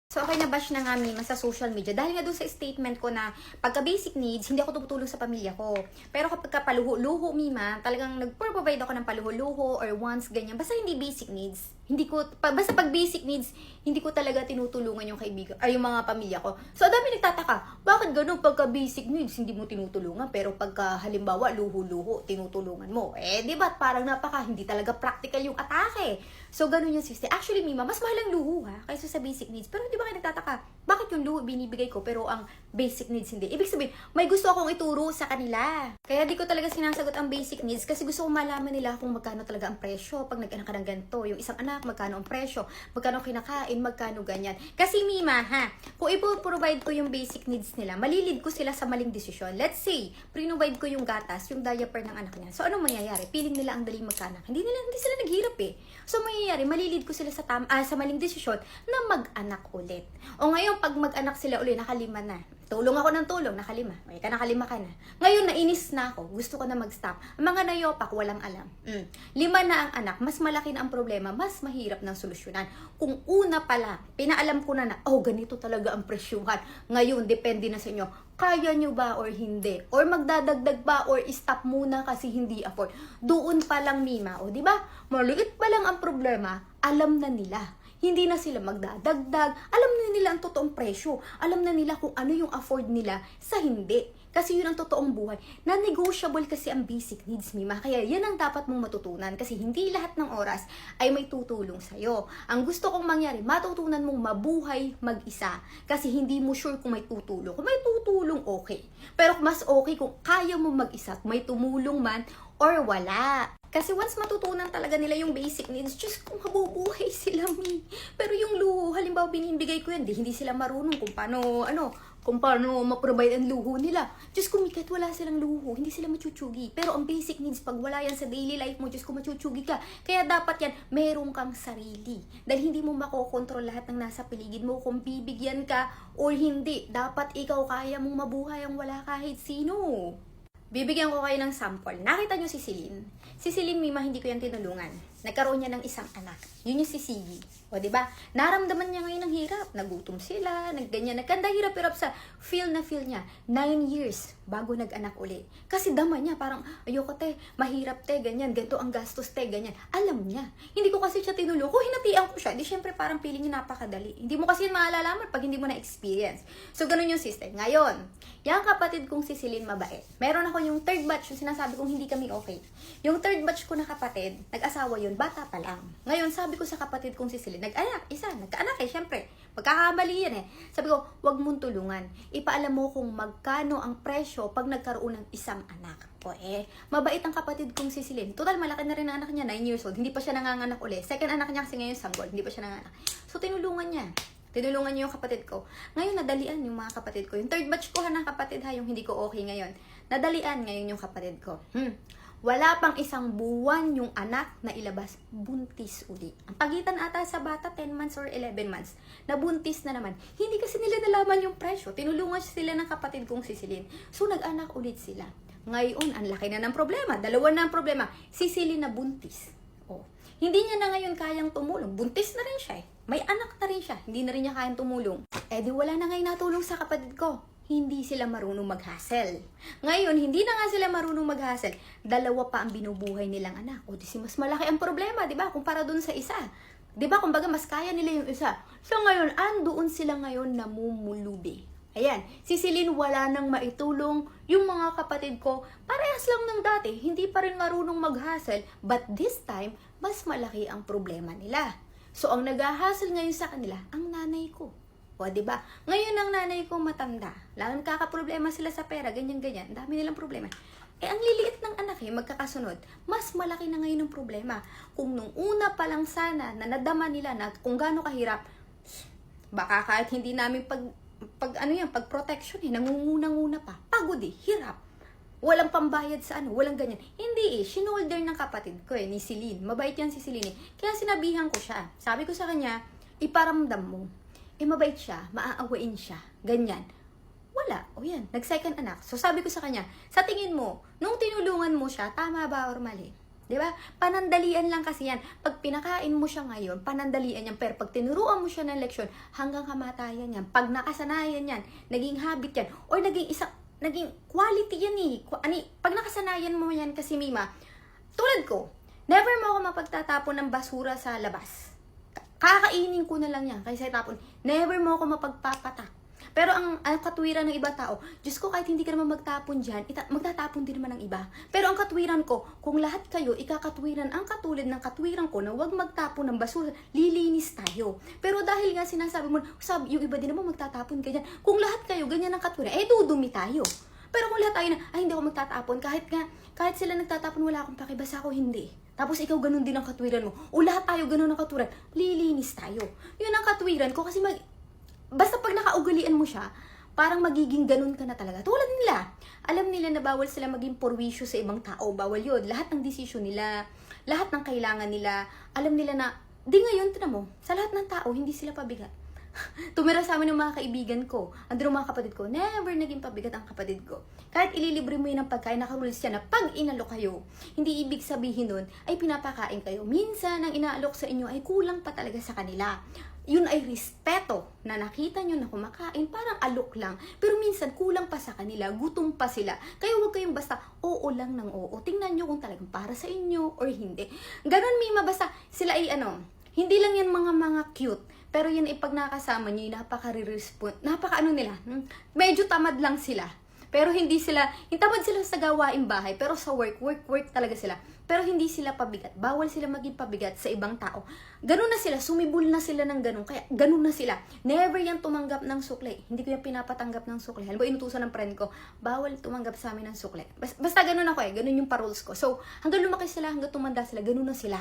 So, okay na bash na nga Mima sa social media. Dahil nga doon sa statement ko na pagka basic needs, hindi ako tumutulong sa pamilya ko. Pero kapag ka paluho-luho, Mima, talagang nag-provide ako ng paluho-luho or wants, ganyan. Basta hindi basic needs. Basta pag basic needs, hindi ko talaga tinutulungan yung kaibigan, ay yung mga pamilya ko. So, dami nagtataka, bakit ganun pagka basic needs, hindi mo tinutulungan, pero pagka halimbawa, luho-luho, tinutulungan mo. Di ba, parang hindi talaga practical yung atake. So, ganun yung system. Actually, Mima, mas mahal ang luho kaysa sa basic needs. Pero di ba kayo nagtataka, bakit yung luho binibigay ko, pero ang basic needs hindi? Ibig sabihin, may gusto akong ituro sa kanila. Kaya di ko talaga sinasagot ang basic needs kasi gusto kong malaman nila kung magkano talaga ang presyo pag nag-anak ka ng ganito. Yung isang anak, magkano ang presyo, magkano kinakain, magkano ganyan. Kasi Mima, kung ipo-provide ko yung basic needs nila, malilid ko sila sa maling desisyon. Let's say, provide ko yung gatas, yung diaper ng anak niya. So, anong mangyayari? Piling nila ang daling magkanak. Hindi sila naghirap So, mangyayari, malilid ko sila sa maling desisyon na mag-anak ulit. O ngayon, pag mag-anak sila ulit, nakalima na. Tulong ako ng tulong, nakalima. Okay ka, nakalima ka na. Ngayon, nainis na ako. Gusto ko na mag-stop. Ang mga nayopak, walang alam. 5 na ang anak, mas malaki na ang problema, mas mahirap ng solusyonan. Kung una pala, pinaalam ko na ganito talaga ang presyuhan. Ngayon, depende na sa inyo. Kaya nyo ba or hindi? Or magdadagdag ba or stop muna kasi hindi afford? Doon pa lang, Mima. O, di ba? Maliit pa lang ang problema, alam na nila. Hindi na sila magdadagdag. Alam na nila ang totoong presyo. Alam na nila kung ano yung afford nila sa hindi. Kasi yun ang totoong buhay. Non-negotiable kasi ang basic needs, Mima. Kaya yan ang dapat mong matutunan. Kasi hindi lahat ng oras ay may tutulong sa'yo. Ang gusto kong mangyari, matutunan mong mabuhay mag-isa. Kasi hindi mo sure kung may tutulong. Kung may tutulong, okay. Pero mas okay kung kaya mo mag-isa, kung may tumulong man or wala. Kasi once matutunan talaga nila yung basic needs, just kung mabubuhay sila, Pero yung luho, halimbawa binibigay ko yan, hindi sila marunong kung paano ma-provide ang luho nila. Just kung kahit wala silang luho, hindi sila machuchugi. Pero ang basic needs, pag wala yan sa daily life mo, just kung machuchugi ka. Kaya dapat yan, meron kang sarili. Dahil hindi mo makokontrol lahat ng nasa paligid mo kung bibigyan ka or hindi. Dapat ikaw kaya mong mabuhay ang wala kahit sino. Bibigyan ko kayo ng sample. Nakita nyo si Celine? Si Celine, Mima, hindi ko yan tinulungan. Nagkaroon niya ng isang anak. Yun yung si Siggy. O, diba? Naramdaman niya ngayon ng hirap. Nagutom sila, nagganyan. Nagkanda hirap-hirap sa feel niya. 9 years bago nag-anak uli. Kasi dama niya, parang, ayoko mahirap ganyan. Ganito ang gastos ganyan. Alam niya. Hindi ko kasi siya tinulungan. Kung hinatian ko siya, di syempre parang feeling niya napakadali. Hindi mo kasi maalalaman pag hindi mo na-experience. So, ganun yung system. Ngayon, yung kapatid kong si Celine mabait. Meron ako yung third batch, yung sinasabi kong hindi kami okay. Yung third batch ko na kapatid, nag-asawa yun, bata pa lang. Ngayon, sabi ko sa kapatid kong si Celine, nagkaanak syempre. Magkakamali yan Sabi ko, wag mong tulungan. Ipaalam mo kung magkano ang presyo pag nagkaroon ng isang anak. O mabait ang kapatid kong si Celine. Total, malaki na rin ang anak niya, 9 years old. Hindi pa siya nanganganak uli. Second anak niya kasi ngayon sanggol, hindi pa siya nanganganak. So, tinulungan niya. Tinulungan niyo yung kapatid ko. Ngayon, nadalian yung mga kapatid ko. Yung third batch ko ng kapatid yung hindi ko okay ngayon. Nadalian ngayon yung kapatid ko. Wala pang 1 buwan yung anak na ilabas, buntis uli. Ang pagitan ata sa bata, 10 months or 11 months. Nabuntis na naman. Hindi kasi nila nalaman yung presyo. Tinulungan sila ng kapatid kong si Celine. So, nag-anak ulit sila. Ngayon, ang laki na ng problema. 2 na ang problema. Si Celine na buntis. Hindi niya na ngayon kayang tumulong. Buntis na rin siya May anak na rin siya. Hindi na rin niya kayang tumulong. Di wala na ngayon natulong sa kapatid ko. Hindi sila marunong mag-hustle. Ngayon, hindi na nga sila marunong mag-hustle. 2 pa ang binubuhay nilang anak. Di mas malaki ang problema, di ba? Kumpara dun sa isa. Di ba? Kumbaga, mas kaya nila yung isa. So ngayon, andoon sila ngayon namumulubi. Ayan, si Celine wala nang maitulong. Yung mga kapatid ko, parehas lang ng dati. Hindi pa rin marunong mag-hustle. But this time, mas malaki ang problema nila. So, ang nag-hustle ngayon sa kanila, ang nanay ko. Diba? Ngayon ang nanay ko matanda. Lalo kakaproblema sila sa pera, ganyan-ganyan. Dami nilang problema. Ang liliit ng anak magkakasunod. Mas malaki na ngayon ang problema. Kung nung una pa lang sana, na nadama nila na kung gaano kahirap, baka kahit hindi namin pag-protection nangunguna-nguna pa. Pagod hirap. Walang pambayad sa walang ganyan. Hindi sinolder ng kapatid ko ni Celine. Mabait yan si Celine Kaya sinabihan ko siya. Sabi ko sa kanya, iparamdam mo. Mabait siya, maaawain siya, ganyan. Wala, yan, nag-second anak. So sabi ko sa kanya, sa tingin mo, nung tinulungan mo siya, tama ba or mali? Di ba? Panandalian lang kasi yan. Pag pinakain mo siya ngayon, panandalian yan. Pero pag tinuruan mo siya ng leksyon, hanggang kamatayan yan. Pag nakasanayan yan, naging habit yan, or naging quality yan eh. Pag nakasanayan mo yan kasi, Mima, tulad ko, never mo ako mapagtatapon ng basura sa labas. Kakainin ko na lang yan kaysa itapon. Never mo ako mapagpapatak. Pero ang katwiran ng ibang tao, Diyos ko, kahit hindi ka naman magtapon dyan, magtatapon din naman ng iba. Pero ang katwiran ko, kung lahat kayo ikakatwiran ang katulad ng katwiran ko na huwag magtapon ng basura, lilinis tayo. Pero dahil nga sinasabi mo, yung iba din naman magtatapon ka dyan. Kung lahat kayo ganyan ang katwiran, dudumi tayo. Pero kung lahat tayo na, hindi ako magtatapon, kahit sila nagtatapon, wala akong pakibasa ako, hindi. Tapos ikaw ganun din ang katwiran mo. O lahat tayo ganun ang katwiran, lilinis tayo. Yun ang katwiran ko kasi basta pag nakaugalian mo siya, parang magiging ganun ka na talaga. Tulad nila. Alam nila na bawal sila maging porwisyo sa ibang tao. Bawal yun. Lahat ng desisyon nila, lahat ng kailangan nila, alam nila na, di ngayon, tinan mo, sa lahat ng tao, hindi sila pabigat. Tumira sa amin ng mga kaibigan ko, andun mga kapatid ko, never naging pabigat ang kapatid ko. Kahit ililibre mo yun ng pagkain, nakarules siya na pag inalok kayo, hindi ibig sabihin nun ay pinapakain kayo. Minsan, ang inaalok sa inyo ay kulang pa talaga sa kanila. Yun ay respeto na nakita nyo na kumakain, parang alok lang. Pero minsan, kulang pa sa kanila, gutom pa sila. Kaya huwag kayong basta oo lang ng oo. Tingnan nyo kung talagang para sa inyo or hindi. Ganon, Mima, basta sila ay hindi lang yan mga cute. Pero yun ay pag nakasama nyo, nila, medyo tamad lang sila. Pero hindi sila, tamad sila sa gawaing bahay, pero sa work talaga sila. Pero hindi sila pabigat. Bawal sila maging pabigat sa ibang tao. Ganun na sila, sumibol na sila ng ganun. Kaya ganun na sila. Never yan tumanggap ng sukle. Hindi ko yan pinapatanggap ng sukle. Halimbawa, inutusan ng friend ko, bawal tumanggap sa amin ng sukle. Basta ganun ako ganun yung paroles ko. So, hanggang lumaki sila, hanggang tumanda sila, ganun na sila.